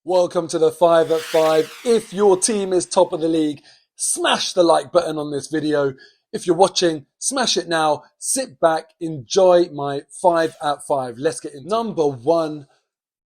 Welcome to the 5 at 5. If your team is top of the league, smash the like button on this video. If you're watching, smash it now. Sit back, enjoy my 5 at 5. Let's get into number 1,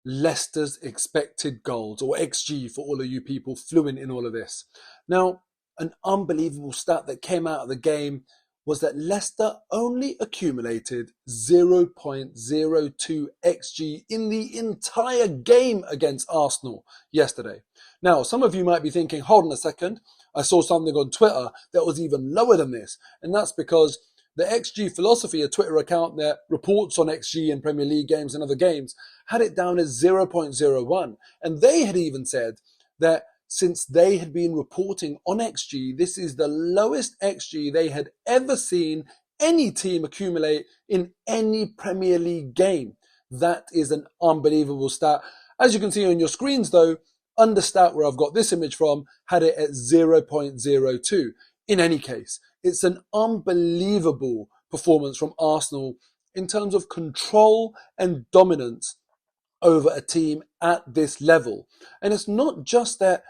Leicester's expected goals, or XG for all of you people fluent in all of this. Now, an unbelievable stat that came out of the game was that Leicester only accumulated 0.02 XG in the entire game against Arsenal yesterday. Now, some of you might be thinking, hold on a second, I saw something on Twitter that was even lower than this. And that's because the XG Philosophy, a Twitter account that reports on XG in Premier League games and other games, had it down as 0.01. And they had even said that since they had been reporting on XG, this is the lowest XG they had ever seen any team accumulate in any Premier League game. That is an unbelievable stat. As you can see on your screens though, Understat, where I've got this image from, had it at 0.02. In any case, it's an unbelievable performance from Arsenal in terms of control and dominance over a team at this level. And it's not just that,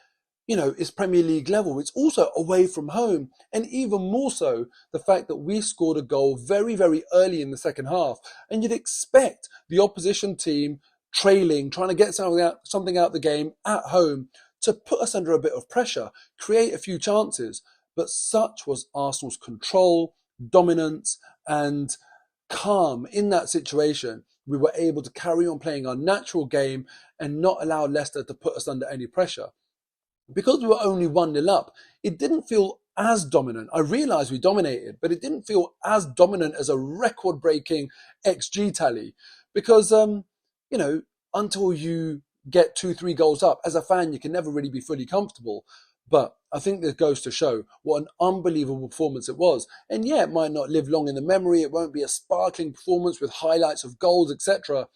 it's Premier League level. It's also away from home. And even more so, the fact that we scored a goal very, very early in the second half. And you'd expect the opposition team trailing, trying to get something out the game at home to put us under a bit of pressure, create a few chances. But such was Arsenal's control, dominance, and calm in that situation. We were able to carry on playing our natural game and not allow Leicester to put us under any pressure. Because we were only 1-0 up, it didn't feel as dominant. I realised we dominated, but it didn't feel as dominant as a record-breaking XG tally. Because, until you get 2-3 goals up, as a fan, you can never really be fully comfortable. But I think this goes to show what an unbelievable performance it was. And yeah, it might not live long in the memory. It won't be a sparkling performance with highlights of goals, etc.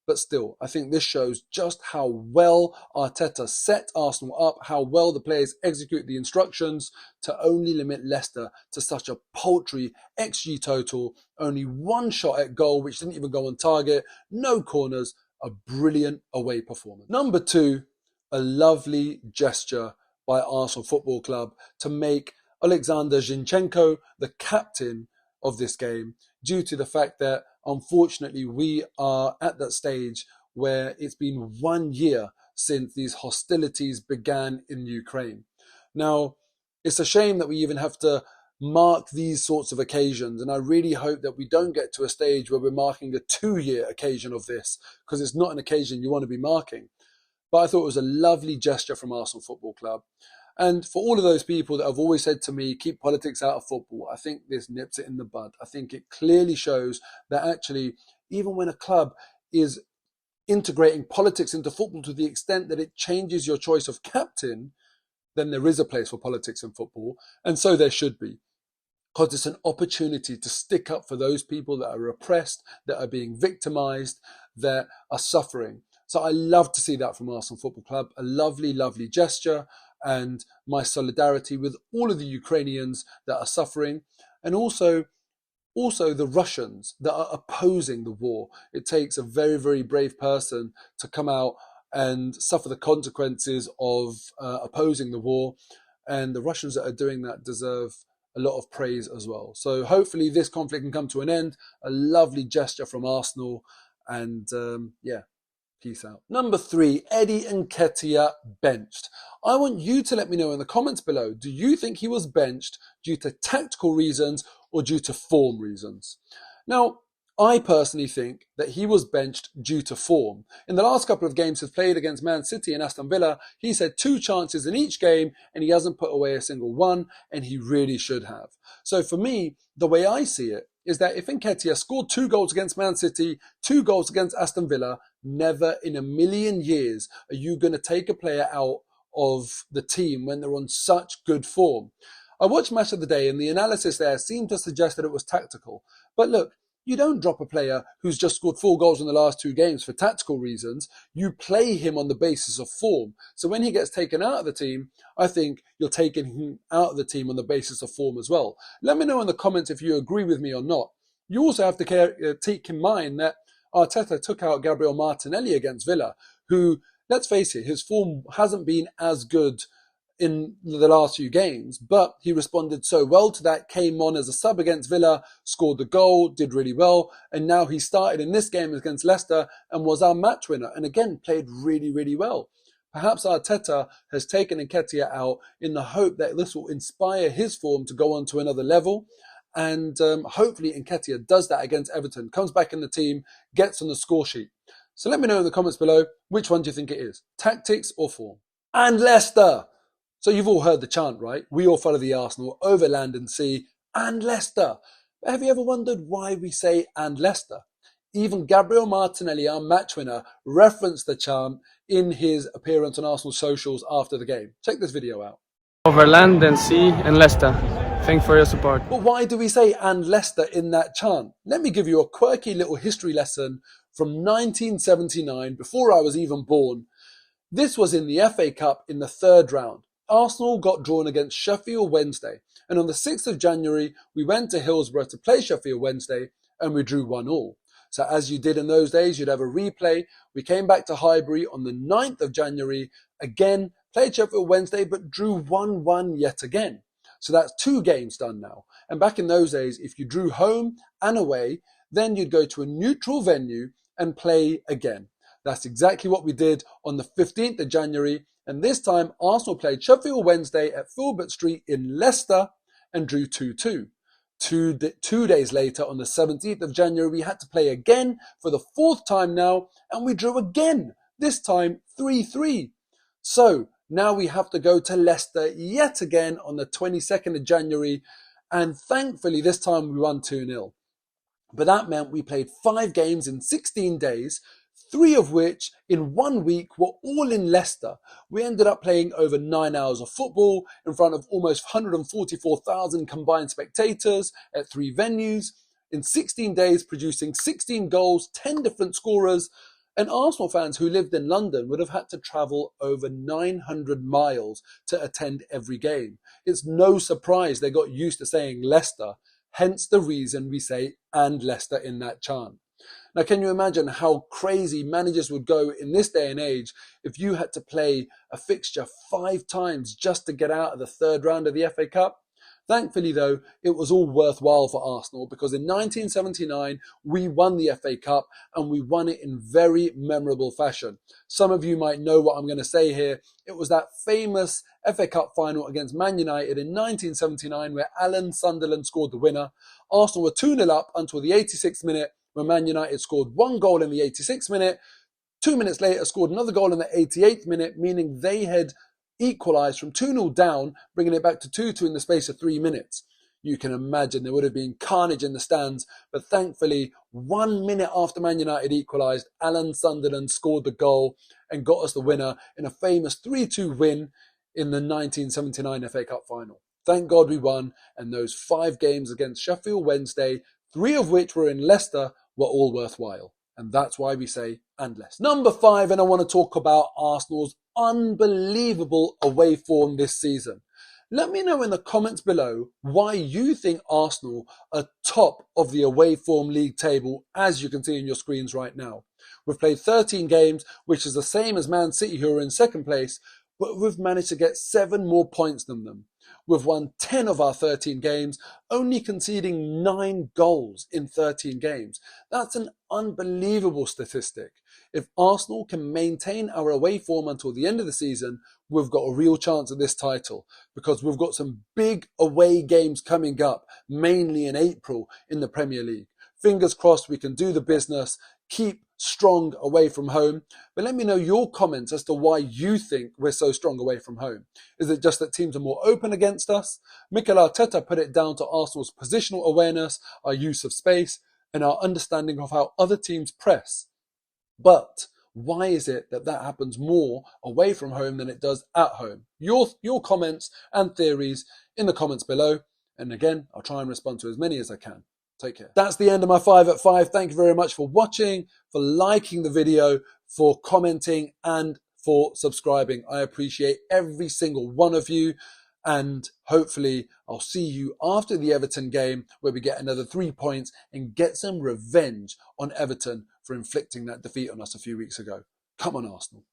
But still, I think this shows just how well Arteta set Arsenal up, how well the players execute the instructions to only limit Leicester to such a paltry XG total. Only one shot at goal, which didn't even go on target, no corners, a brilliant away performance. Number 2, a lovely gesture by Arsenal Football Club to make Alexander Zinchenko the captain of this game, due to the fact that unfortunately we are at that stage where it's been 1 year since these hostilities began in Ukraine. Now, it's a shame that we even have to mark these sorts of occasions, and I really hope that we don't get to a stage where we're marking a 2-year occasion of this, because it's not an occasion you want to be marking. But I thought it was a lovely gesture from Arsenal Football Club. And for all of those people that have always said to me, keep politics out of football, I think this nips it in the bud. I think it clearly shows that actually, even when a club is integrating politics into football to the extent that it changes your choice of captain, then there is a place for politics in football. And so there should be. Because it's an opportunity to stick up for those people that are oppressed, that are being victimized, that are suffering. So I love to see that from Arsenal Football Club. A lovely, lovely gesture. And my solidarity with all of the Ukrainians that are suffering, and also the Russians that are opposing the war. It takes a very, very brave person to come out and suffer the consequences of opposing the war. And the Russians that are doing that deserve a lot of praise as well. So hopefully this conflict can come to an end. A lovely gesture from Arsenal. And peace out. Number 3, Eddie Nketiah benched. I want you to let me know in the comments below, do you think he was benched due to tactical reasons or due to form reasons? Now, I personally think that he was benched due to form. In the last couple of games he's played against Man City and Aston Villa, he's had 2 chances in each game and he hasn't put away a single one, and he really should have. So for me, the way I see it is that if Nketiah scored 2 goals against Man City, 2 goals against Aston Villa, never in a million years are you going to take a player out of the team when they're on such good form. I watched Match of the Day and the analysis there seemed to suggest that it was tactical. But look, you don't drop a player who's just scored 4 goals in the last 2 games for tactical reasons. You play him on the basis of form. So when he gets taken out of the team, I think you're taking him out of the team on the basis of form as well. Let me know in the comments if you agree with me or not. You also have to take in mind that Arteta took out Gabriel Martinelli against Villa, who let's face it, his form hasn't been as good in the last few games, but he responded so well to that, came on as a sub against Villa, scored the goal, did really well, and now he started in this game against Leicester and was our match winner, and again played really, really well. Perhaps Arteta has taken Nketiah out in the hope that this will inspire his form to go on to another level, and hopefully Nketiah does that against Everton, comes back in the team, gets on the score sheet. So let me know in the comments below, which one do you think it is, tactics or form? And Leicester! So you've all heard the chant, right? We all follow the Arsenal over land and sea, and Leicester. But have you ever wondered why we say and Leicester? Even Gabriel Martinelli, our match winner, referenced the chant in his appearance on Arsenal socials after the game. Check this video out. Over land and sea and Leicester. Thanks for your support. But why do we say and Leicester in that chant? Let me give you a quirky little history lesson from 1979, before I was even born. This was in the FA Cup in the third round. Arsenal got drawn against Sheffield Wednesday, and on the 6th of January, we went to Hillsborough to play Sheffield Wednesday, and we drew 1-1. So as you did in those days, you'd have a replay. We came back to Highbury on the 9th of January, again, played Sheffield Wednesday, but drew 1-1 yet again. So that's 2 games done now. And back in those days, if you drew home and away, then you'd go to a neutral venue and play again. That's exactly what we did on the 15th of January. And this time, Arsenal played Sheffield Wednesday at Filbert Street in Leicester and drew 2-2. Two days later, on the 17th of January, we had to play again for the 4th time now, and we drew again, this time 3-3. So now we have to go to Leicester yet again on the 22nd of January, and thankfully this time we won 2-0. But that meant we played 5 games in 16 days, 3 of which in 1 week were all in Leicester. We ended up playing over 9 hours of football in front of almost 144,000 combined spectators at 3 venues. In 16 days, producing 16 goals, 10 different scorers. And Arsenal fans who lived in London would have had to travel over 900 miles to attend every game. It's no surprise they got used to saying Leicester, hence the reason we say and Leicester in that chant. Now, can you imagine how crazy managers would go in this day and age if you had to play a fixture 5 times just to get out of the 3rd round of the FA Cup? Thankfully, though, it was all worthwhile for Arsenal because in 1979, we won the FA Cup and we won it in very memorable fashion. Some of you might know what I'm going to say here. It was that famous FA Cup final against Man United in 1979 where Alan Sunderland scored the winner. Arsenal were 2-0 up until the 86th minute when Man United scored 1 goal in the 86th minute. 2 minutes later, scored another goal in the 88th minute, meaning they had equalised from 2-0 down, bringing it back to 2-2 in the space of 3 minutes. You can imagine there would have been carnage in the stands, but thankfully, 1 minute after Man United equalised, Alan Sunderland scored the goal and got us the winner in a famous 3-2 win in the 1979 FA Cup final. Thank God we won, and those 5 games against Sheffield Wednesday, 3 of which were in Leicester, were all worthwhile. And that's why we say and Leicester. Number 5, and I want to talk about Arsenal's unbelievable away form this season. Let me know in the comments below why you think Arsenal are top of the away form league table, as you can see on your screens right now. We've played 13 games, which is the same as Man City, who are in 2nd place, but we've managed to get 7 more points than them. We've won 10 of our 13 games, only conceding 9 goals in 13 games. That's an unbelievable statistic. If Arsenal can maintain our away form until the end of the season, we've got a real chance at this title because we've got some big away games coming up, mainly in April in the Premier League. Fingers crossed we can do the business, keep strong away from home. But let me know your comments as to why you think we're so strong away from home. Is it just that teams are more open against us? Mikel Arteta put it down to Arsenal's positional awareness, our use of space, and our understanding of how other teams press. But why is it that that happens more away from home than it does at home? Your comments and theories in the comments below. And again, I'll try and respond to as many as I can. Take care. That's the end of my 5 at 5. Thank you very much for watching, for liking the video, for commenting, and for subscribing. I appreciate every single one of you. And hopefully I'll see you after the Everton game where we get another 3 points and get some revenge on Everton for inflicting that defeat on us a few weeks ago. Come on, Arsenal.